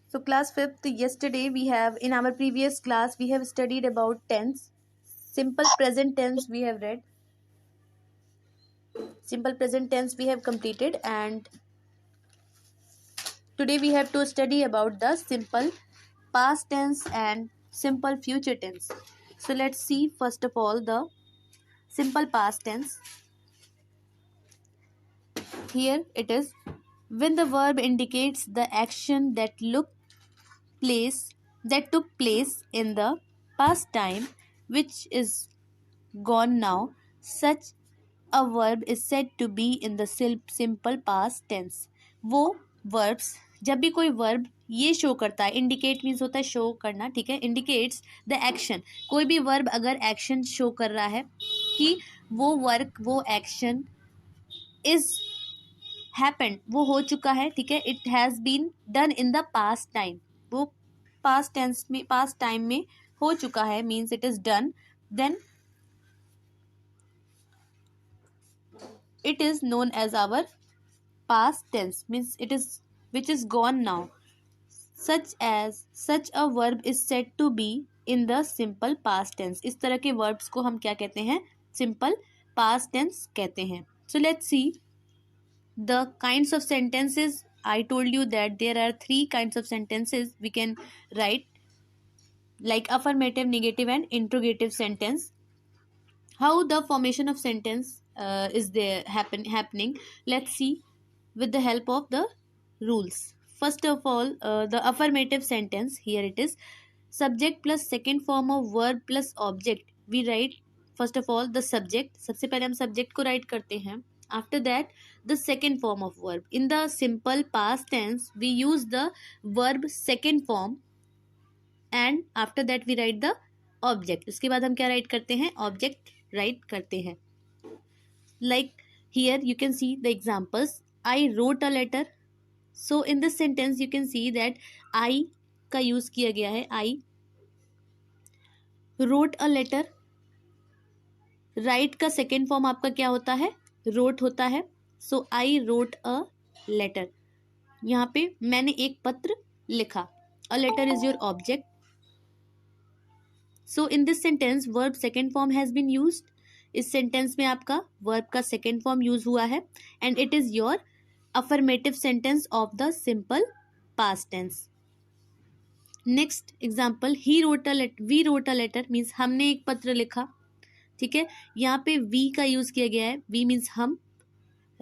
So class 5th, yesterday in our previous class we have studied about tense. Simple present tense we have read. Simple present tense we have completed, and today we have to study about the simple past tense and simple future tense. So let's see first of all the simple past tense. Here it is, when the verb indicates the action that took place in the past time, which is gone now, such a verb is said to be in the simple past tense. वो verbs, जब भी कोई verb ये show करता है, indicate means होता है show करना, ठीक है, indicates the action, कोई भी verb अगर action शो कर रहा है कि वो work, वो action is happened, वो हो चुका है, ठीक है, it has been done in the past time, वो past tense में past time में हो चुका है, means it is done, then it is known as our past tense, means it is which is gone now. Such a verb is said to be in the simple past tense. इस तरह के verbs को हम क्या कहते हैं? Simple past tense कहते हैं. So let's see the kinds of sentences. I told you that there are 3 kinds of sentences we can write, like affirmative, negative and interrogative sentence. How the formation of sentence is there happening? Let's see with the help of the rules. First of all, the affirmative sentence, here it is, subject plus second form of verb plus object. We write first of all the subject. सबसे पहले हम subject को write करते हैं. After that, the second form of verb. In the simple past tense, we use the verb second form, and after that we write the object. उसके बाद हम क्या write करते हैं? Object write करते हैं. Like here you can see the examples. I wrote a letter. So in this sentence you can see that I का use किया गया है. I wrote a letter. Write का second form आपका क्या होता है? Wrote होता है. So I wrote a letter. यहाँ पे मैंने एक पत्र लिखा. A letter is your object. So in this sentence verb second form has been used. इस sentence में आपका verb का second form use हुआ है, and it is your affirmative sentence of the simple past tense. Next example, we wrote a letter means हमने एक पत्र लिखा, ठीक है. यहाँ पे we का use किया गया है. we means हम,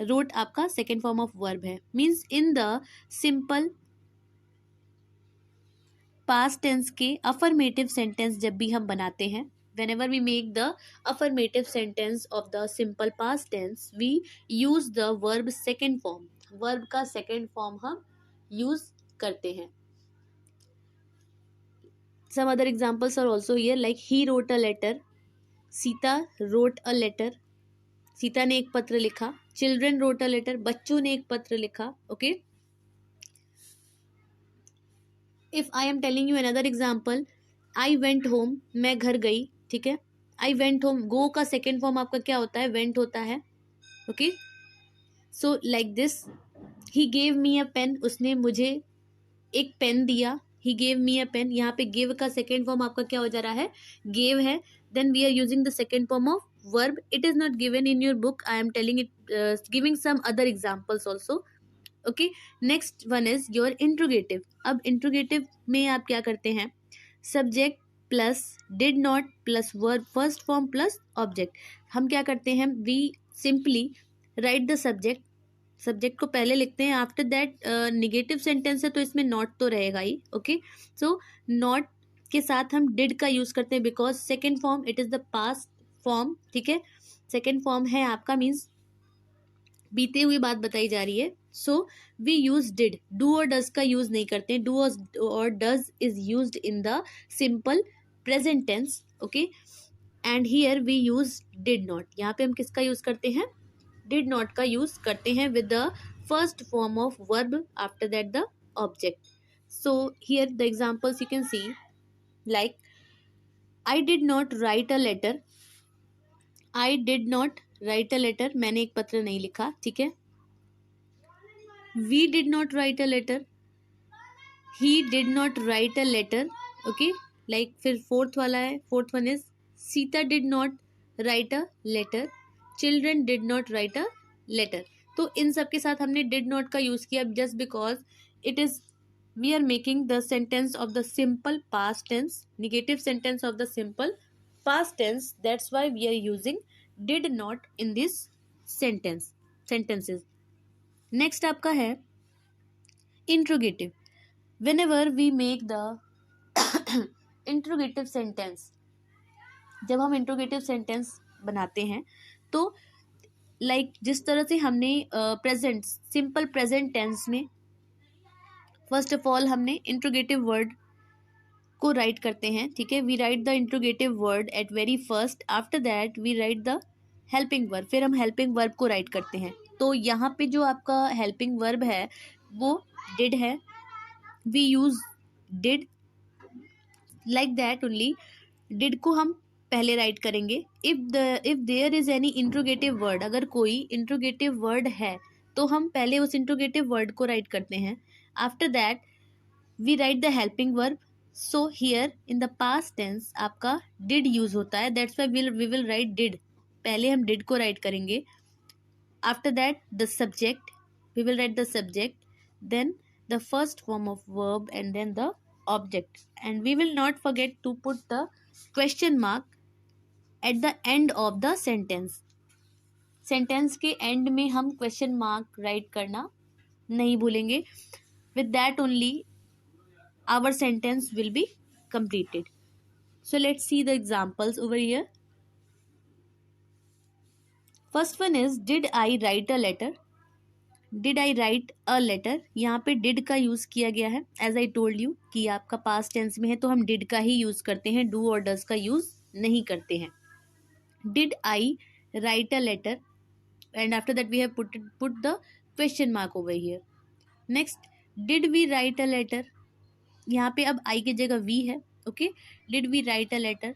wrote आपका second form of verb है. means in the simple past tense के affirmative sentence जब भी हम बनाते हैं, whenever we make the affirmative sentence of the simple past tense, we use the verb second form. verb का second form हम use करते हैं. Some other examples are also here, like he wrote a letter. Sita wrote a letter. Sita ने एक पत्र लिखा. Children wrote a letter. बच्चों ने एक पत्र लिखा. Okay. If I am telling you another example, I went home. मैं घर गई, ठीक है. I went home. Go का second form आपका क्या होता है? Went होता है. Okay. So like this, he gave me a pen. उसने मुझे एक पेन दिया. He gave me a pen. यहाँ पे give का second form आपका क्या हो जा रहा है? Gave है. Then we are using the second form of verb. It is not given in your book. I am telling it, giving some other examples also. Okay. Next one is your interrogative. अब interrogative में आप क्या करते हैं? Subject plus did not plus verb first form plus object. हम क्या करते हैं? We simply write the subject. Subject को पहले लिखते हैं. आफ्टर दैट निगेटिव सेंटेंस है तो इसमें नॉट तो रहेगा ही. ओके. सो नॉट के साथ हम डिड का यूज करते हैं, because second form it is the past form, ठीक है. सेकेंड फॉर्म है आपका, मीन्स बीते हुई बात बताई जा रही है. So we use did. Do और डज का यूज नहीं करते हैं. डू और does is used in the simple present tense. Okay. And here we use did not. यहाँ पे हम किसका यूज करते हैं? did not का use करते हैं with the first form of verb, after that the object. So here the examples you can see, like I did not write a letter. I did not write a letter. मैंने एक पत्र नहीं लिखा, ठीक है. We did not write a letter. He did not write a letter. Okay, like फिर fourth वाला है, fourth one is Sita did not write a letter, children did not write a letter. तो इन सब के साथ हमने डिड नॉट का यूज किया just because it is we are making the sentence of the simple past tense, negative sentence of the simple past tense. That's why we are using did not in this sentences. Next आपका है interrogative. Whenever we make the interrogative sentence, जब हम interrogative sentence बनाते हैं तो जिस तरह से हमने प्रेजेंट सिंपल प्रेजेंट टेंस में फर्स्ट ऑफ ऑल हमने interrogative वर्ड को राइट करते हैं. ठीक है, we write the interrogative word at very first, after that we write the helping verb, फिर हम हेल्पिंग वर्ब को राइट करते हैं. तो यहाँ पे जो आपका हेल्पिंग वर्ब है वो डिड है. We use did like that only. Did को हम पहले राइट करेंगे. If there is any interrogative word, अगर कोई इंट्रोगेटिव वर्ड है तो हम पहले उस इंट्रोगेटिव वर्ड को राइट करते हैं. After that we write the helping verb. So here in the past tense आपका डिड यूज होता है. That's why we will write did. पहले हम डिड को राइट करेंगे. After that the subject, we will write the subject, then the first form of verb and then the object. And we will not forget to put the question mark at the end of the sentence. Sentence के and में हम question mark right करना नहीं भूलेंगे. With that only our sentence will be completed. So let's see the examples over here. First one is did I write a letter. Did I write a letter. यहाँ पे did का use किया गया है. As I told you कि आपका past tense में है तो हम did का ही यूज करते हैं, do और does का यूज नहीं करते हैं. Did I write a letter and after that we have put the question mark over here. Next, did we write a letter. यहाँ पे अब आई की जगह वी है. Okay, did we write a letter.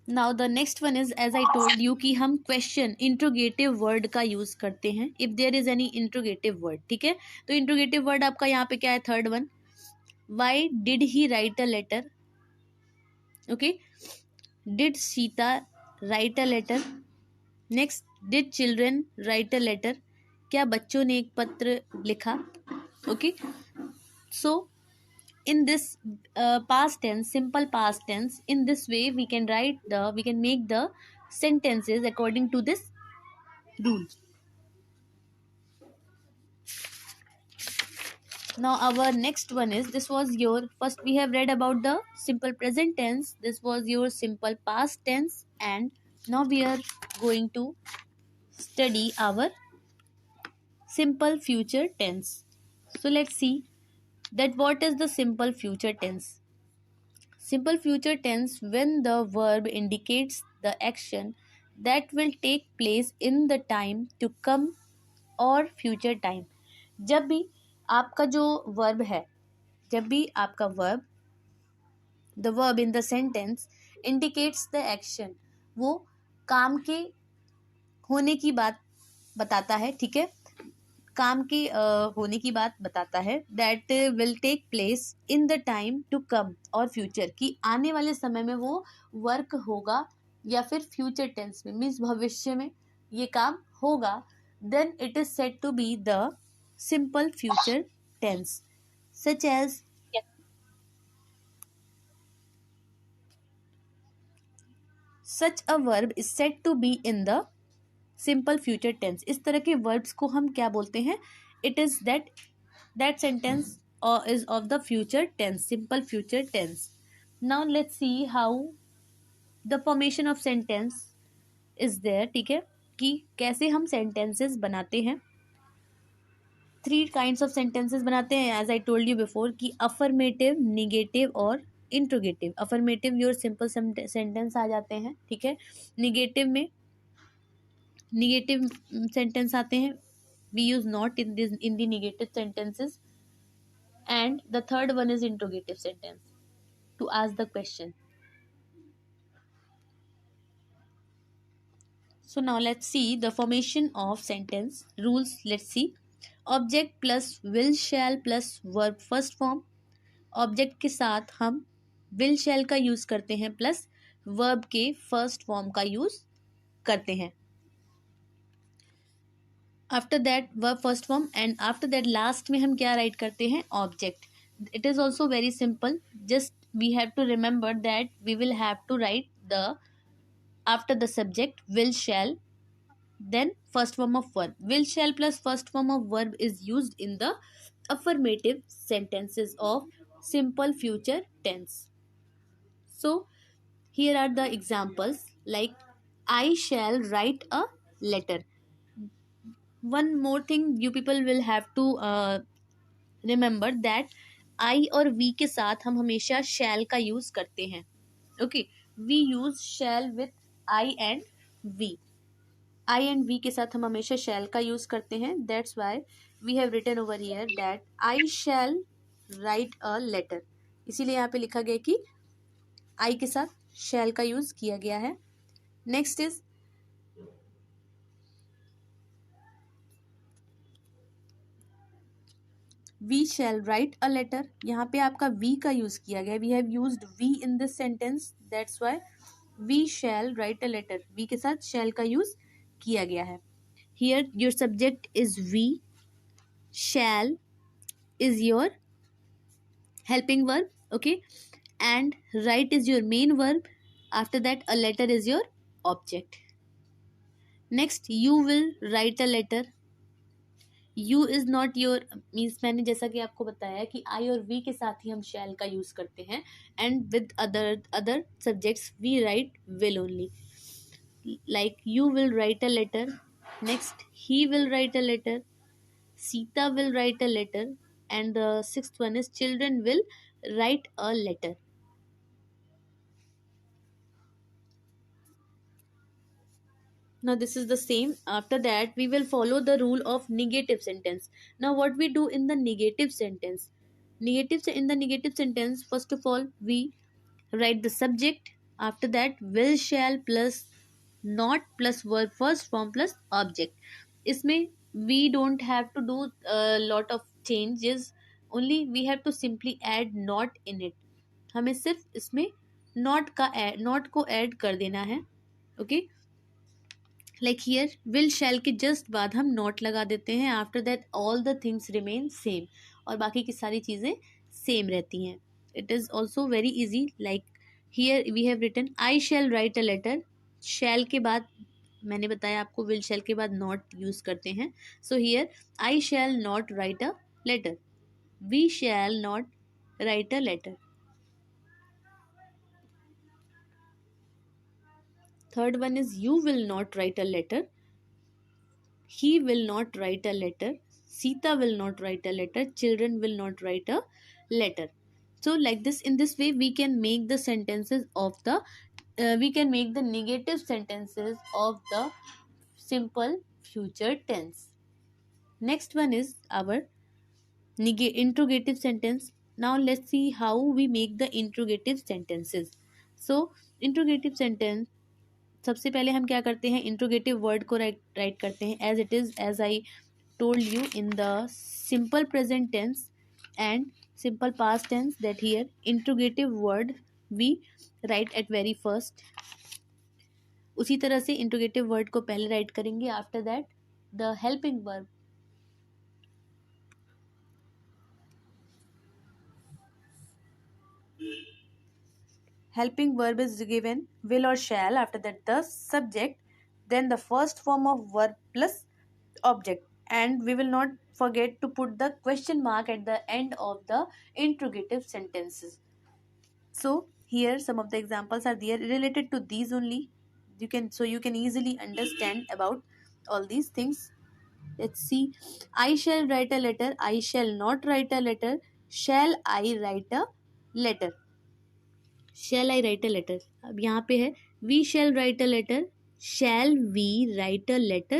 Now the next one is as I told you कि हम question interrogative word का use करते हैं if there is any interrogative word. ठीक है, तो इंट्रोगेटिव वर्ड आपका यहाँ पे क्या है, third one. Why did he write a letter. Okay, did Sita write a letter. Next, did children write a letter. क्या बच्चों ने एक पत्र लिखा. Okay, so in this past tense, simple past tense, in this way we can make the sentences according to this rule. Now our next one is, this was your first, we have read about the simple present tense, this was your simple past tense, and now we are going to study our simple future tense. So let's see that what is the simple future tense. Simple future tense when the verb indicates the action that will take place in the time to come or future time. जब भी आपका जो verb है, जब भी आपका verb, the verb in the sentence indicates the action, वो काम के होने की बात बताता है. ठीक है, काम के होने की बात बताता है. That will take place in the time to come और फ्यूचर, कि आने वाले समय में वो वर्क होगा या फिर फ्यूचर टेंस में मीन्स भविष्य में ये काम होगा. Then it is said to be the simple future tense. Such as such a verb is said to be in the simple future tense. इस तरह के verbs को हम क्या बोलते हैं, it is that sentence is of the future tense, simple future tense. Now let's see how the formation of sentence is there. ठीक है, कि कैसे हम sentences बनाते हैं. 3 kinds of sentences बनाते हैं as I told you before कि affirmative, negative और interrogative. Affirmative your simple sentence आ जाते हैं. ठीक है, निगेटिव में निगेटिव सेंटेंस आते हैं. We use not in the negative sentences. And the third one is interrogative sentence to ask the question. So now let's see the formation of sentence rules. Let's see. Object plus will shall plus verb first form, object के साथ हम will shall का use करते हैं plus verb के first form का use करते हैं. After that verb first form and after that last में हम क्या राइट करते हैं, object. It is also very simple, just we have to remember that we will have to write the after the subject will shall, then first form of verb. Will shall plus first form of verb is used in the affirmative sentences of simple future tense. So here are the examples, like I shall write a letter. One more thing you people will have to remember that I और we के साथ हम हमेशा shall का use करते हैं. Okay, we use shall with I and we. I and we के साथ हम हमेशा shall का use करते हैं. That's why we have written over here that I shall write a letter. इसीलिए यहाँ पे लिखा गया कि I के साथ shall का use किया गया है. Next is we shall write a letter. यहाँ पे आपका we का use किया गया. We have used we in this sentence. That's why we shall write a letter. We के साथ shall का use किया गया है. Here your subject is we. Shall is your helping verb, okay, and write is your main verb. After that a letter is your object. Next you will write a letter. You is not your means मैंने जैसा कि आपको बताया कि आई और we के साथ ही हम शैल का यूज करते हैं and with other subjects we write will only. Like you will write a letter. Next he will write a letter. Sita will write a letter. And the sixth one is children will write a letter. Now this is the same. After that we will follow the rule of negative sentence. Now what we do in the negative sentence? In the negative sentence, first of all we write the subject. After that will shall plus not plus verb first form plus object. इसमें we don't have to do a lot of changes. Only we have to simply add not in it. हमें सिर्फ इसमें not को add कर देना है. Okay, like here will shall के just बाद हम नॉट लगा देते हैं. After that all the things remain same, और बाकी की सारी चीज़ें सेम रहती हैं. It is also very easy. Like here we have written I shall write a letter. Shall के बाद मैंने बताया आपको विल शैल के बाद नॉट यूज करते हैं. So here I shall not write a letter. We shall not write a letter. Third one is you will not write a letter. He will not write a letter. Sita will not write a letter. Children will not write a letter. So like this, in this way we can make the sentences of the we can make the negative sentences of the simple future tense. Next one is our interrogative sentence. Now let's see how we make the interrogative sentences. So interrogative sentence, सबसे पहले हम क्या करते हैं, interrogative word को write करते हैं as it is, as I told you in the simple present tense and simple past tense, that here interrogative word we write at very first. उसी तरह से इंट्रोगेटिव वर्ड को पहले राइट करेंगे. After that the helping verb. Helping verb is given will or shall. After that the subject, then the first form of verb plus object, and we will not forget to put the question mark at the end of the interrogative sentences. So here some of the examples are there related to these only. You can easily understand about all these things. Let's see. I shall write a letter. I shall not write a letter. Shall I write a letter? Shall I write a letter? अब यहाँ पे है we shall write a letter. Shall we write a letter?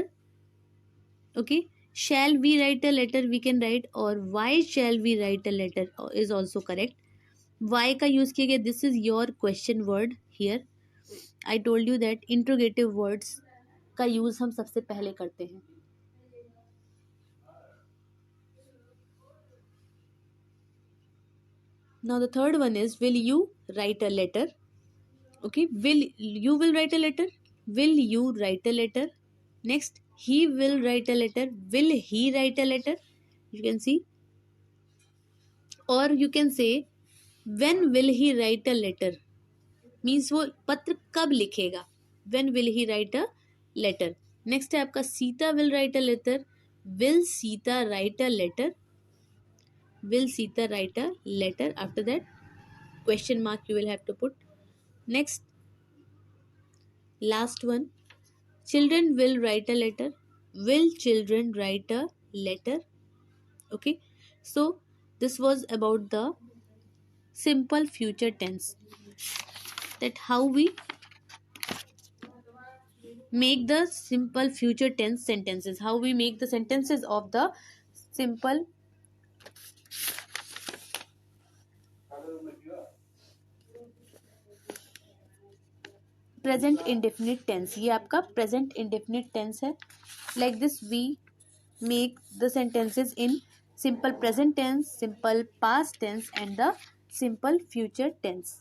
Okay, shall we write a letter we can write, or why shall we write a letter is also correct. Why का use किया गया, this is your question word. Here I told you that interrogative words का use हम सबसे पहले करते हैं. Now the third one is, will you write a letter? Okay, will write a letter, will you write a letter. Next, he will write a letter, will he write a letter, you can see. और you can say, when will he write a letter, means वो पत्र कब लिखेगा, when will he write a letter. Next है आपका, Sita will write a letter, will Sita write a letter, will Sita write a letter. After that, question mark you will have to put. Next, last one, children will write a letter, will children write a letter. Okay, so this was about the simple future tense, that how we make the simple future tense sentences, how we make the sentences of the simple present indefinite tense. ये आपका present indefinite tense है. Like this we make the sentences in simple present tense, simple past tense and the simple future tense.